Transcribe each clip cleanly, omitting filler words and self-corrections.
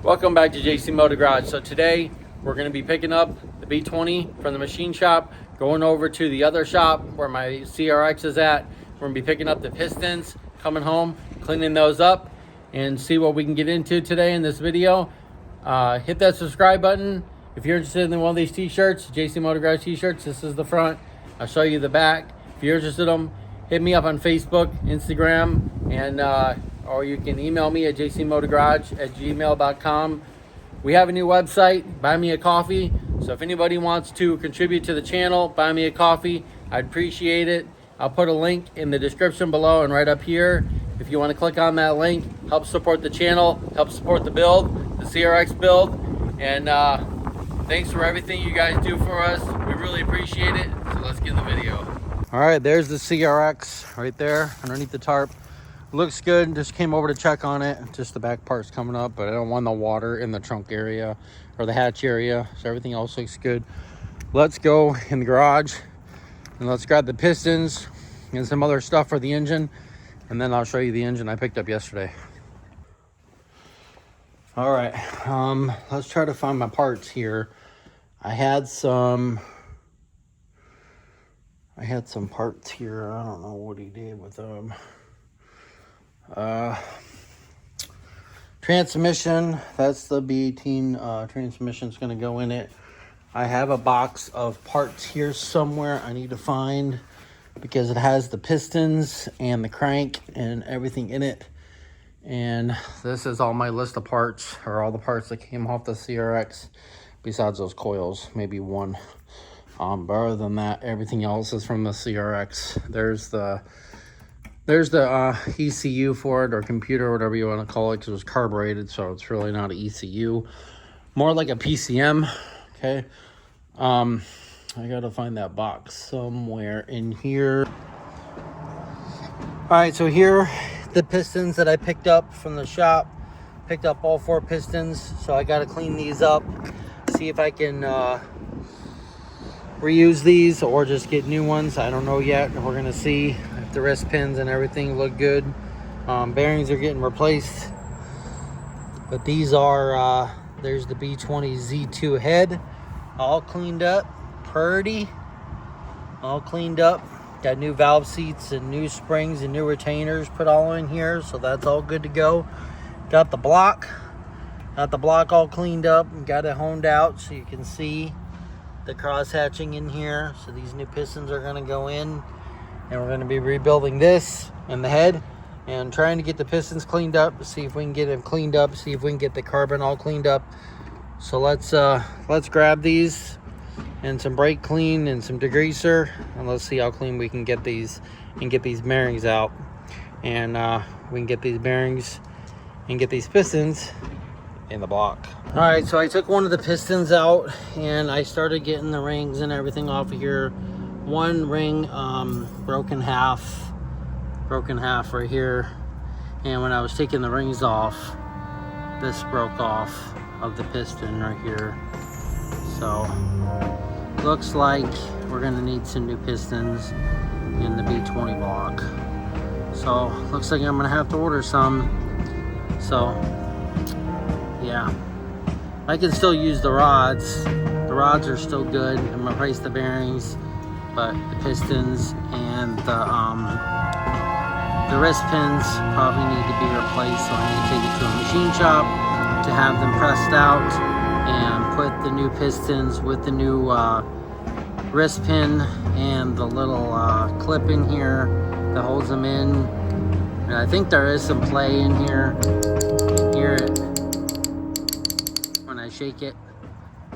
Welcome back to JC Motor Garage. So today we're going to be picking up the B20 from the machine shop, going over to the other shop where my CRX is at. We're going to be picking up the pistons, coming home, cleaning those up, and see what we can get into today in this video. Hit that subscribe button. If you're interested in one of these t-shirts, JC Motor Garage t-shirts, this is the front. I'll show you the back. If you're interested in them, hit me up on Facebook, Instagram, and or you can email me at jcmotorgarage@gmail.com. We have a new website, Buy Me a Coffee. So if anybody wants to contribute to the channel, buy me a coffee. I'd appreciate it. I'll put a link in the description below and right up here. If you want to click on that link, help support the channel, help support the build, the CRX build. And thanks for everything you guys do for us. We really appreciate it. So let's get in the video. All right, there's the CRX right there underneath the tarp. Looks good. Just came over to check on it. Just the back part's coming up, but I don't want the water in the trunk area or the hatch area. So everything else looks good. Let's go in the garage and let's grab the pistons and some other stuff for the engine. And then I'll show you the engine I picked up yesterday. All right, let's try to find my parts here. I had some parts here. I don't know what he did with them. Transmission, that's the B18 transmission's gonna go in it. I have a box of parts here somewhere I need to find because it has the pistons and the crank and everything in it. And this is all my list of parts, or all the parts that came off the CRX besides those coils, maybe one. But other than that, everything else is from the CRX. There's the ECU for it, or computer, or whatever you want to call it, because it was carbureted, so it's really not an ECU, more like a PCM. Okay, I gotta find that box somewhere in here. All right, so here the pistons that I picked up from the shop. Picked up all 4 pistons, so I gotta clean these up, see if I can reuse these or just get new ones. I don't know yet. We're gonna see if the wrist pins and everything look good. Bearings are getting replaced, but these are there's the B20 Z2 head, all cleaned up, pretty, all cleaned up. Got new valve seats and new springs and new retainers put all in here, so that's all good to go. Got the block all cleaned up and got it honed out so you can see the cross hatching in here. So these new pistons are going to go in, and we're going to be rebuilding this and the head and trying to get the pistons cleaned up, see if we can get them cleaned up, see if we can get the carbon all cleaned up. So let's grab these and some brake clean and some degreaser, and let's see how clean we can get these and get these bearings out. And we can get these bearings and get these pistons in the block. All right, so I took one of the pistons out and I started getting the rings and everything off of here. One ring broken half right here, and when I was taking the rings off, this broke off of the piston right here. So looks like we're gonna need some new pistons in the B20 block. So looks like I'm gonna have to order some. So yeah, I can still use the rods. The rods are still good. I'm gonna replace the bearings, but the pistons and the wrist pins probably need to be replaced. So I need to take it to a machine shop to have them pressed out and put the new pistons with the new wrist pin and the little clip in here that holds them in. And I think there is some play in here. Hear it when I shake it,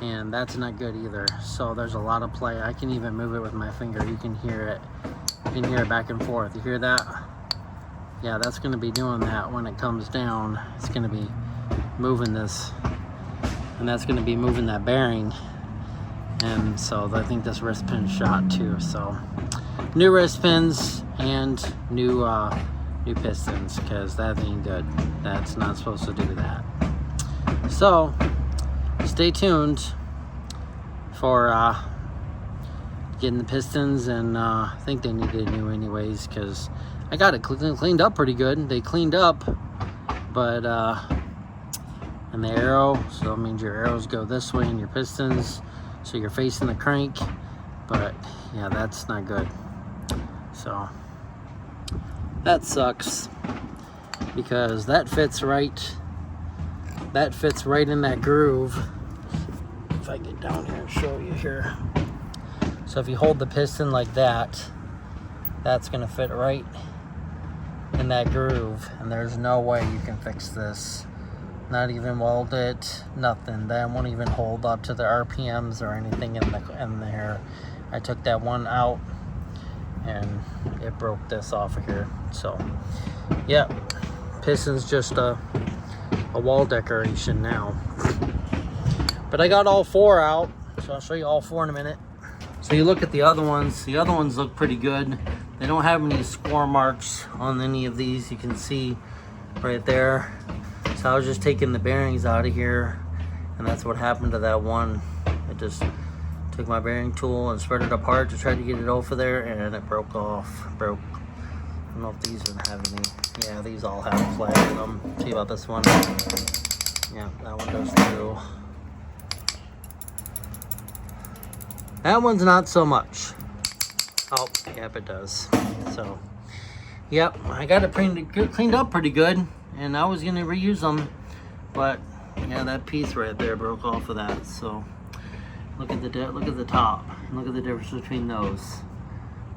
and that's not good either. So there's a lot of play. I can even move it with my finger. You can hear it. You can hear it back and forth. You hear that? Yeah, that's going to be doing that when it comes down. It's going to be moving this, and that's going to be moving that bearing. And so I think this wrist pin's shot too. So new wrist pins and new pistons, because that ain't good. That's not supposed to do that. So stay tuned for getting the pistons, and I think they need to get new anyways, because I got it cleaned up pretty good. They cleaned up, but I and the arrow, so it means your arrows go this way and your pistons, so you're facing the crank. But yeah, that's not good. So that sucks, because that fits right in that groove. If I get down here and show you here. So if you hold the piston like that, that's gonna fit right in that groove, and there's no way you can fix this. Not even weld it, nothing. That won't even hold up to the RPMs or anything in there. I took that one out and it broke this off of here. So yeah, piston's just a wall decoration now. But I got all 4 out, so I'll show you all 4 in a minute. So you look at the other ones. The other ones look pretty good. They don't have any score marks on any of these. You can see right there. So I was just taking the bearings out of here, and that's what happened to that one. I just took my bearing tool and spread it apart to try to get it over there, and it broke off. I don't know if these even have any. Yeah, these all have flags in them. See about this one? Yeah, that one does too. That one's not so much. Oh, yep, it does. So, yep, I got it cleaned up pretty good, and I was gonna reuse them, but yeah, that piece right there broke off of that. So, look at the top. Look at the difference between those.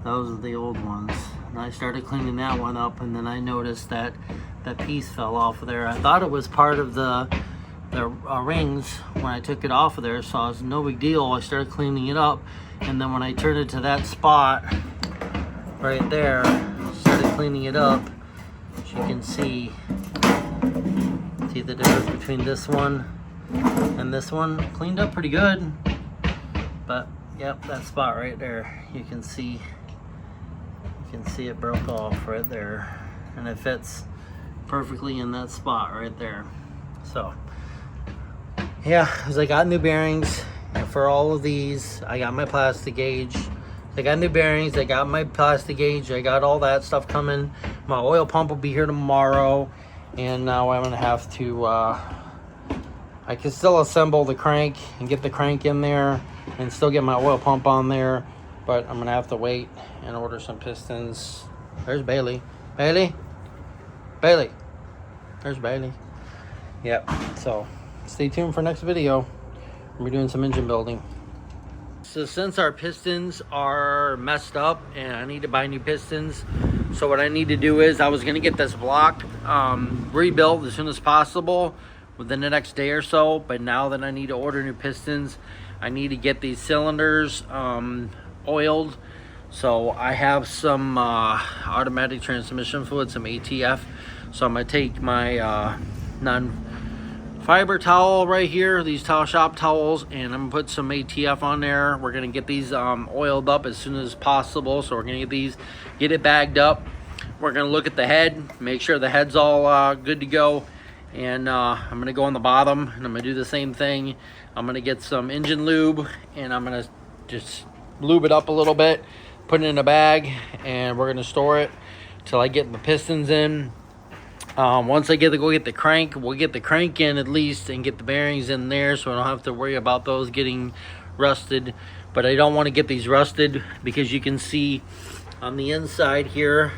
Those are the old ones. And I started cleaning that one up, and then I noticed that that piece fell off of there. I thought it was part of the rings when I took it off of there, so it's no big deal. I started cleaning it up, and then when I turned it to that spot right there, started cleaning it up, as you can see the difference between this one and this one. Cleaned up pretty good, but yep, that spot right there, you can see it broke off right there, and it fits perfectly in that spot right there. So yeah, as I got new bearings, and for all of these, I got my plastic gauge. I got new bearings, I got my plastic gauge, I got all that stuff coming. My oil pump will be here tomorrow, and now I'm gonna have to, I can still assemble the crank and get the crank in there and still get my oil pump on there, but I'm gonna have to wait and order some pistons. There's Bailey. Bailey? Bailey. There's Bailey. Yep, so stay tuned for next video. We're doing some engine building. So since our pistons are messed up and I need to buy new pistons, so what I need to do is I was gonna get this block rebuilt as soon as possible within the next day or so, but now that I need to order new pistons, I need to get these cylinders oiled. So I have some automatic transmission fluid, some ATF. So I'm gonna take my non-fiber towel right here, these towel shop towels, and I'm gonna put some ATF on there. We're gonna get these oiled up as soon as possible. So we're gonna get it bagged up. We're gonna look at the head, make sure the head's all good to go, and I'm gonna go on the bottom and I'm gonna do the same thing. I'm gonna get some engine lube and I'm gonna just lube it up a little bit, put it in a bag, and we're gonna store it till I get the pistons in. Once I go get the crank, we'll get the crank in at least and get the bearings in there, so I don't have to worry about those getting rusted. But I don't want to get these rusted because you can see on the inside here,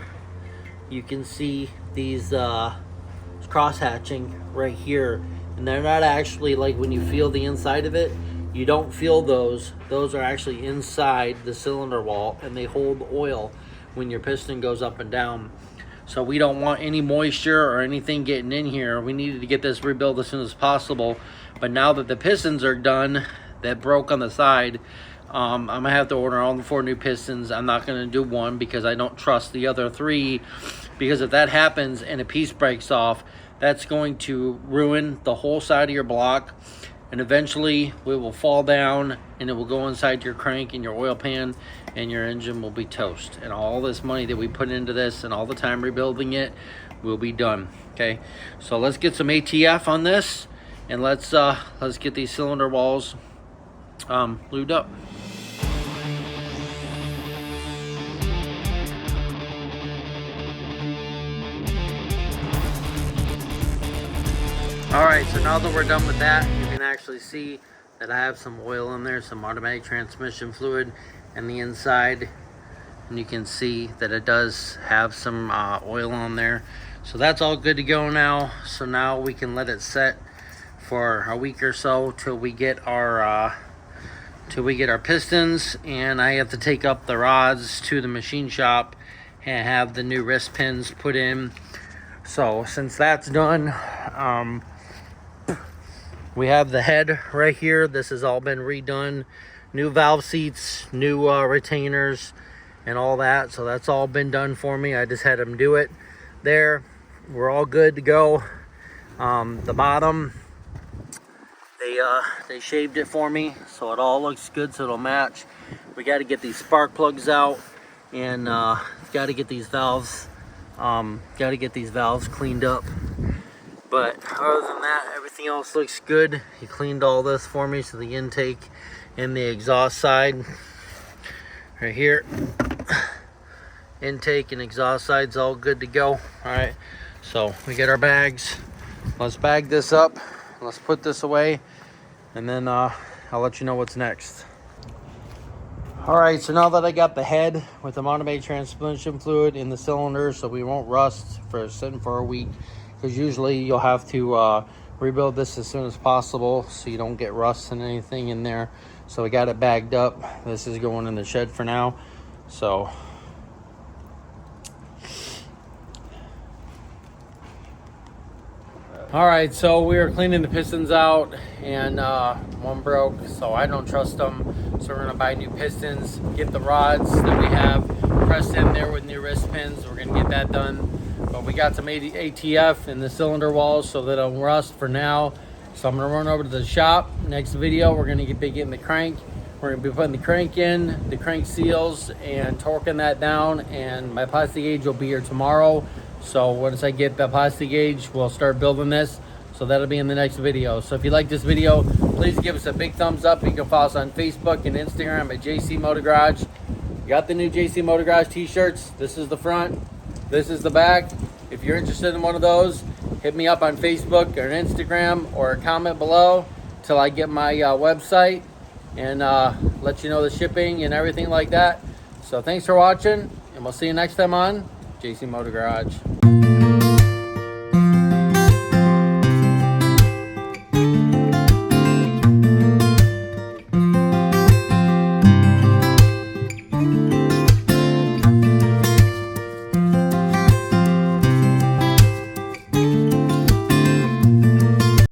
you can see these cross hatching right here, and they're not actually, like when you feel the inside of it, you don't feel those. Those are actually inside the cylinder wall, and they hold oil when your piston goes up and down. So we don't want any moisture or anything getting in here. We needed to get this rebuilt as soon as possible. But now that the pistons are done, that broke on the side, I'm gonna have to order all the 4 new pistons. I'm not gonna do one because I don't trust the other 3. Because if that happens and a piece breaks off, that's going to ruin the whole side of your block. And eventually it will fall down and it will go inside your crank and your oil pan, and your engine will be toast. And all this money that we put into this and all the time rebuilding it will be done. Okay, so let's get some ATF on this, and let's get these cylinder walls lubed up. All right, so now that we're done with that, you can actually see that I have some oil in there, some automatic transmission fluid in the inside. And you can see that it does have some oil on there. So that's all good to go now. So now we can let it set for a week or so till we get our pistons, and I have to take up the rods to the machine shop and have the new wrist pins put in. So since that's done, we have the head right here. This has all been redone. New valve seats, new retainers, and all that. So that's all been done for me. I just had them do it there. We're all good to go. The bottom, they shaved it for me, so it all looks good, so it'll match. We got to get these spark plugs out, and got to get these valves cleaned up. But other than that, everything else looks good. He cleaned all this for me, so the intake and the exhaust side right here, intake and exhaust side's all good to go. All right, so we get our bags. Let's bag this up. Let's put this away, and then I'll let you know what's next. All right, so now that I got the head with the automatic transmission fluid in the cylinder, so we won't rust for sitting for a week, because usually you'll have to rebuild this as soon as possible so you don't get rust and anything in there. So we got it bagged up. This is going in the shed for now. So all right, so we were cleaning the pistons out, and one broke, so I don't trust them. So we're gonna buy new pistons, get the rods that we have pressed in there with new wrist pins. We're gonna get that done. But we got some ATF in the cylinder walls so that it'll rust for now. So I'm gonna run over to the shop. Next video, we're gonna be getting the crank. We're gonna be putting the crank in, the crank seals, and torquing that down. And my plastic gauge will be here tomorrow. So once I get the plastic gauge, we'll start building this. So that'll be in the next video. So if you like this video, please give us a big thumbs up. You can follow us on Facebook and Instagram at JC Motor Garage. Got the new JC Motor Garage t-shirts. This is the front, this is the back. If you're interested in one of those, hit me up on Facebook or Instagram, or comment below till I get my website, and let you know the shipping and everything like that. So thanks for watching, and we'll see you next time on JC Motor Garage.